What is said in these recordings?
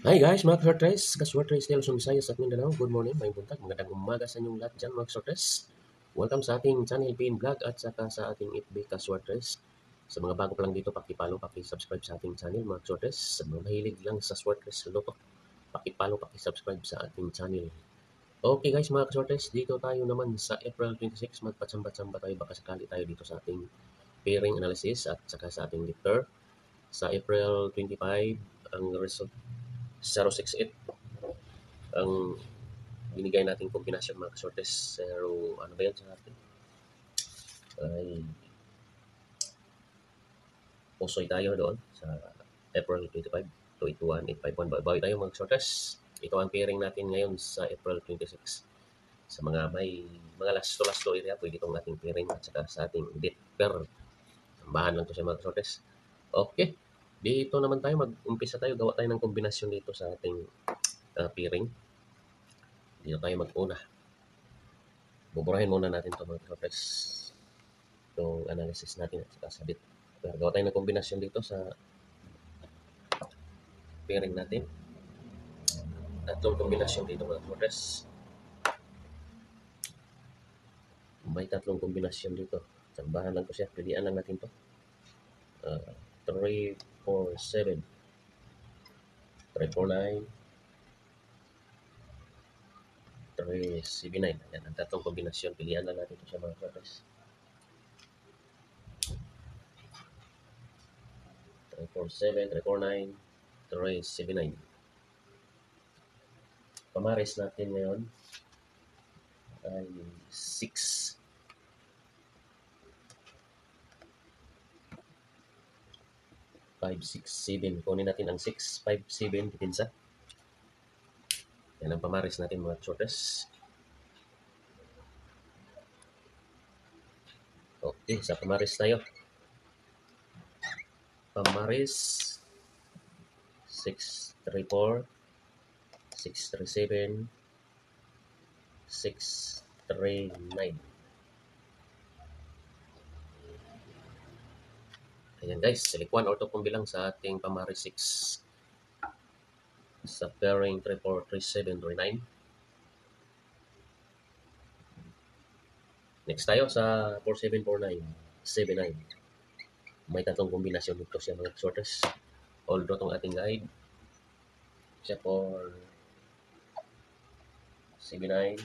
Hi guys, mga ka-shortres, ka-shortres kayo sa Visayas at Mindanao. Good morning, may buntag, magandang umaga sa inyong lahat dyan mga ka-shortres. Welcome sa ating channel PN Vlog at saka sa ating FB ka-shortres. Sa mga bago pa lang dito, paki-follow, paki-subscribe sa ating channel mga ka-shortres. Sa mga mahilig lang sa shortres luto, paki-follow, paki-subscribe sa ating channel. Okay guys, mga ka-shortres, dito tayo naman sa April 26, magpatsamba-tsamba tayo, baka sakali tayo dito sa ating pairing analysis at saka sa ating lifter. Sa April 25, ang result 068 ang binigay nating kombinasyon mga kasortes. Pero ano ba yan sa atin? Ay pusoy tayo doon sa April 25, 281, 851. Bawi tayo mga kasortes. Ito ang pairing natin ngayon sa April 26. Sa mga may mga lasto-lasto area, pwede itong ating pairing at saka sa ating bit per. Tambahan lang to sa mga kasortes. Okay. Dito naman tayo, mag-umpisa tayo, gawa tayo ng kombinasyon dito sa ating pairing. Dito tayo mag-una. Buburahin muna natin ito mga kasortes. Itong analysis natin at saka sabit. Gawa tayo ng kombinasyon dito sa pairing natin. Tatlong kombinasyon dito mga kasortes. May tatlong kombinasyon dito. Tambahan lang ko siya. Pilihan lang natin to. 3, 4, 7. 3, 4, 9. 3, 7, 9. Ayan, ang tatlong kombinasyon. Pilihan lang natin ito sa mga kasortes. 3, 4, 7, 3, 4, 9, 3, 7, 9. Pamaris natin ngayon ay 6. 5, 6, 7. Kunin natin ang 6, 5, 7. Depensa. Yan ang pamaris natin mga kasortes. Okay, sa pamaris tayo. Pamaris 634, 637, 639. Ayan guys, select 1 or 2 kung bilang sa ating pamaris 6. Sa pairing 34, 37, 39. Next tayo sa 4749, 79. May tatlong kombinasyon dito siya mga sorters. Although itong ating guide siya for 79,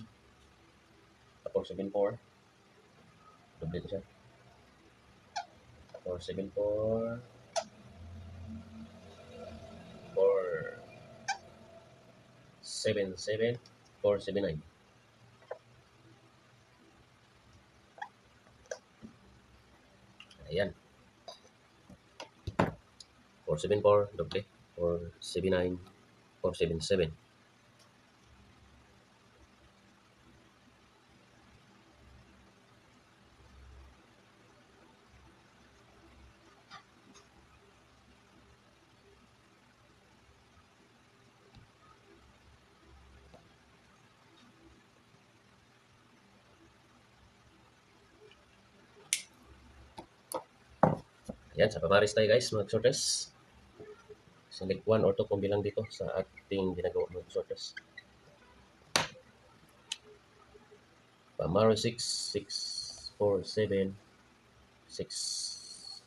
474. Doble ito siya. 474, 477, 479. Ayan. 474, doble. 479, 477. Ayan, sa pamaris tayo guys, mga sorters. Select 1 or 2 kung bilang dito sa ating ginagawa mga sorters. Pamaris 6, 6, 4, 7, 6,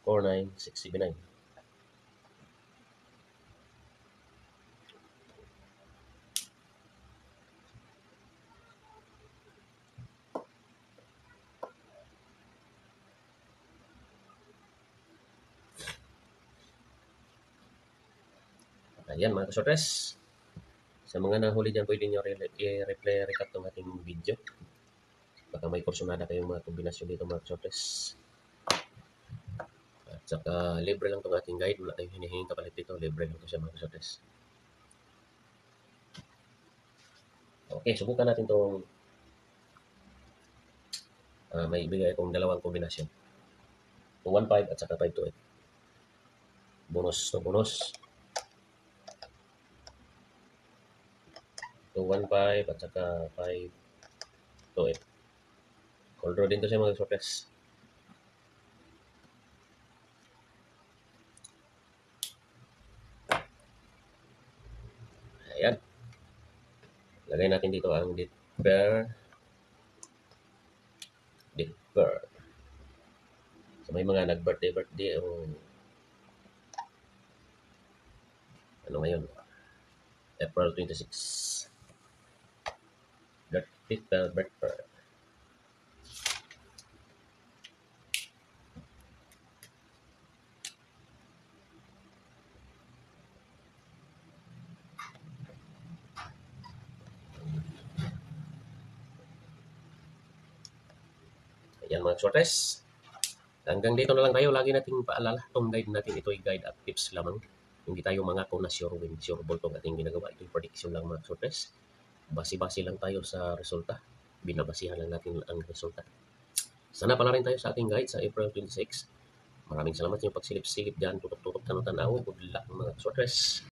4, 9, 6, 7, 9. Ayan mga kasortes. Sa mga nahuli dyan, pwede nyo i-replay recap ng ating video. Baka may kursunada kayong mga kombinasyon dito mga kasortes. At saka libre lang itong ating guide. Wala tayong hinihinging kapalit dito. Libre lang ito siya mga kasortes. Okay, subukan natin itong may ibigay akong dalawang kombinasyon. 215 at saka 528. Bonus to bonus. 215 at saka 528. Call draw din to siya mga kasortes. Ayan. Lagay natin dito ang defer. So may mga nag-birthday ano ngayon? April 26. Birthday. Ayan mga shortest. Hanggang dito na lang tayo. Lagi nating paalala. Itong guide natin, ito ay guide at tips lamang. Hindi tayo mangako na sure win, sure ball itong ating ginagawa. Ito yung prediction lang mga shortest. Basi-basi lang tayo sa resulta. Binabasihan lang natin ang resulta. Sana pala rin tayo sa ating guide sa April 26. Maraming salamat sa inyong pagsilip-silip dyan. Tutok-tutok tanong-tanaw. Good luck mga shortest.